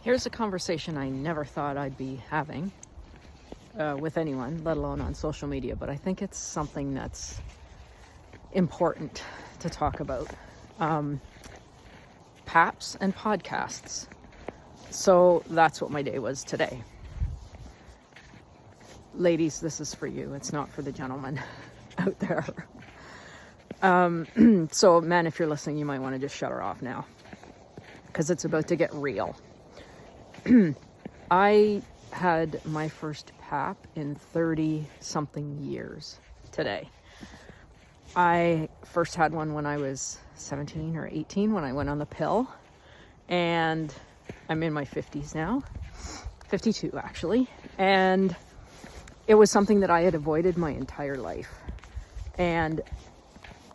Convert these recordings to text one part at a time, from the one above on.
Here's a conversation I never thought I'd be having with anyone, let alone on social media, but I think it's something that's important to talk about. Paps and Podcasts. So that's what my day was today. Ladies, this is for you. It's not for the gentlemen out there. So men, if you're listening, you might want to just shut her off now, because it's about to get real. I had my first pap in 30 something years today. I first had one when I was 17 or 18 when I went on the pill, and I'm in my 50s now, 52 actually, and it was something that I had avoided my entire life and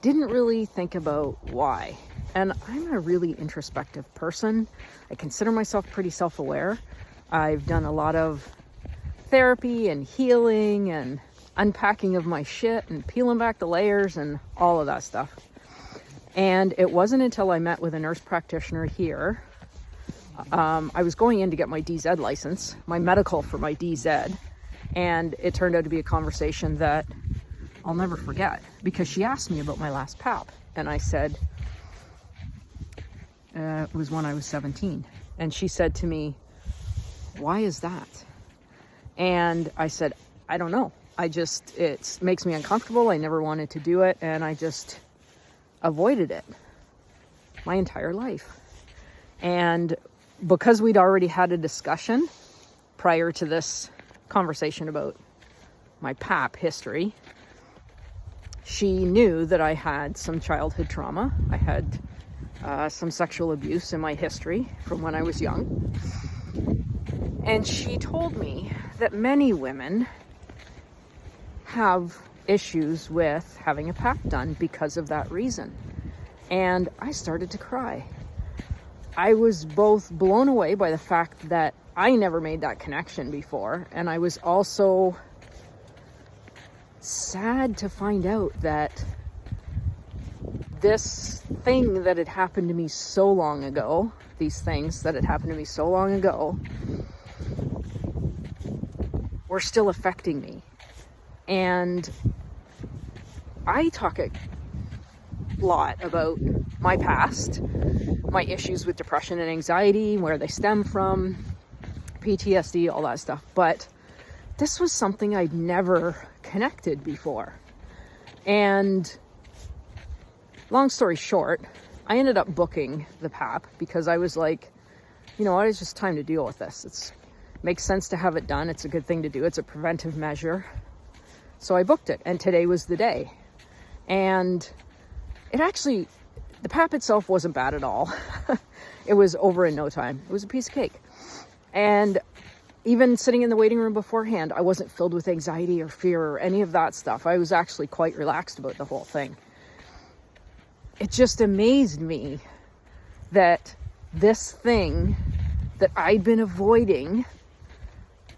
didn't really think about why. And I'm a really introspective person. I consider myself pretty self-aware. I've done a lot of therapy and healing and unpacking of my shit and peeling back the layers and all of that stuff. And it wasn't until I met with a nurse practitioner here. I was going in to get my DZ license, my medical for my DZ. And it turned out to be a conversation that I'll never forget, because she asked me about my last pap. And I said, it was when I was 17. And she said to me, "Why is that?" And I said, "I don't know. It makes me uncomfortable. I never wanted to do it. And I just avoided it my entire life." And because we'd already had a discussion prior to this conversation about my pap history, she knew that I had some childhood trauma. I had some sexual abuse in my history from when I was young. And she told me that many women have issues with having a pap done because of that reason. And I started to cry. I was both blown away by the fact that I never made that connection before, and I was also sad to find out that this thing that had happened to me so long ago, these things that had happened to me so long ago, were still affecting me. And I talk a lot about my past, my issues with depression and anxiety, where they stem from, PTSD, all that stuff. But this was something I'd never connected before. And long story short, I ended up booking the pap because I was like, you know what, it's just time to deal with this. It makes sense to have it done. It's a good thing to do. It's a preventive measure. So I booked it, and today was the day. And the pap itself wasn't bad at all. It was over in no time. It was a piece of cake. And even sitting in the waiting room beforehand, I wasn't filled with anxiety or fear or any of that stuff. I was actually quite relaxed about the whole thing. It just amazed me that this thing that I'd been avoiding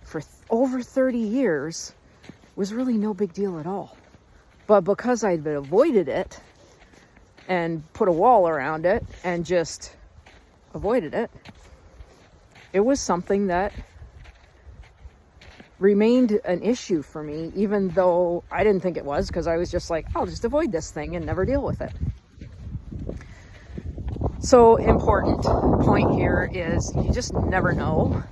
for over 30 years was really no big deal at all. But because I'd been avoided it and put a wall around it and just avoided it, it was something that remained an issue for me, even though I didn't think it was, because I was just like, I'll just avoid this thing and never deal with it. So important point here is you just never know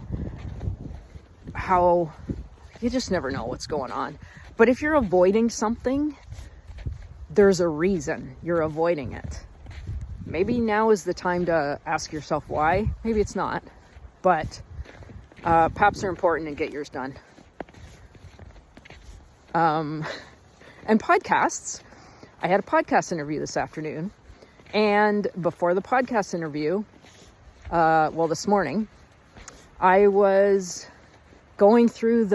what's going on. But if you're avoiding something, there's a reason you're avoiding it. Maybe now is the time to ask yourself why. Maybe it's not. But PAPs are important, and get yours done. And podcasts. I had a podcast interview this afternoon. And before the podcast interview, this morning, I was going through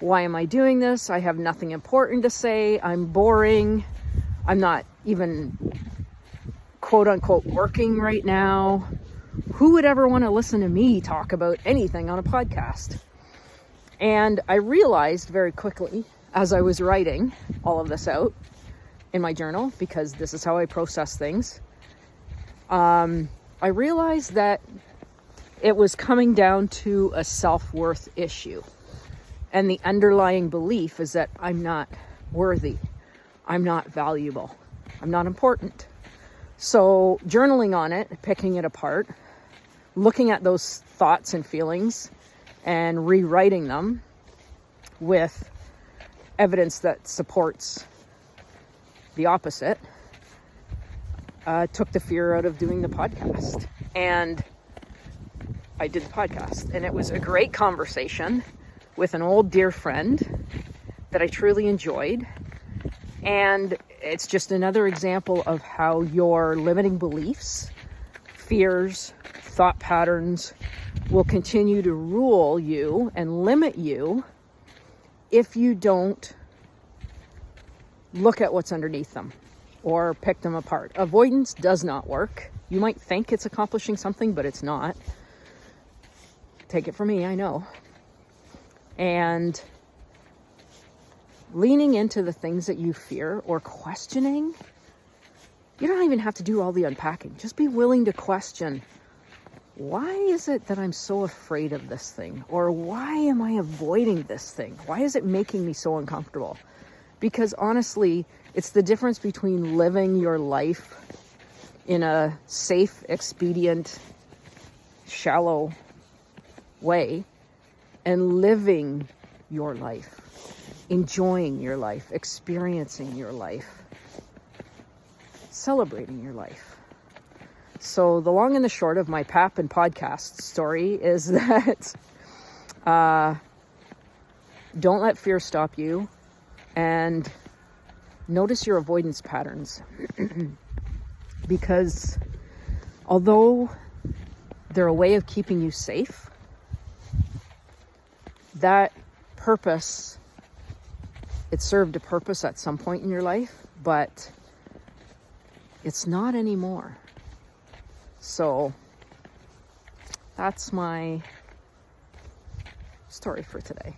why am I doing this? I have nothing important to say. I'm boring. I'm not even quote unquote working right now. Who would ever want to listen to me talk about anything on a podcast? And I realized very quickly as I was writing all of this out in my journal, because this is how I process things, I realized that it was coming down to a self-worth issue. And the underlying belief is that I'm not worthy, I'm not valuable, I'm not important. So journaling on it, picking it apart, looking at those thoughts and feelings and rewriting them with evidence that supports the opposite, took the fear out of doing the podcast. And I did the podcast, and it was a great conversation with an old dear friend that I truly enjoyed. And it's just another example of how your limiting beliefs, fears, thought patterns will continue to rule you and limit you if you don't look at what's underneath them or pick them apart. Avoidance does not work. You might think it's accomplishing something, but it's not. Take it from me, I know. And leaning into the things that you fear or questioning, you don't even have to do all the unpacking. Just be willing to question, why is it that I'm so afraid of this thing? Or why am I avoiding this thing? Why is it making me so uncomfortable? Because honestly, it's the difference between living your life in a safe, expedient, shallow way and living your life, enjoying your life, experiencing your life, celebrating your life. So the long and the short of my Pap and Podcast story is that don't let fear stop you, and notice your avoidance patterns. Because although they're a way of keeping you safe, that purpose, it served a purpose at some point in your life, but it's not anymore. So that's my story for today.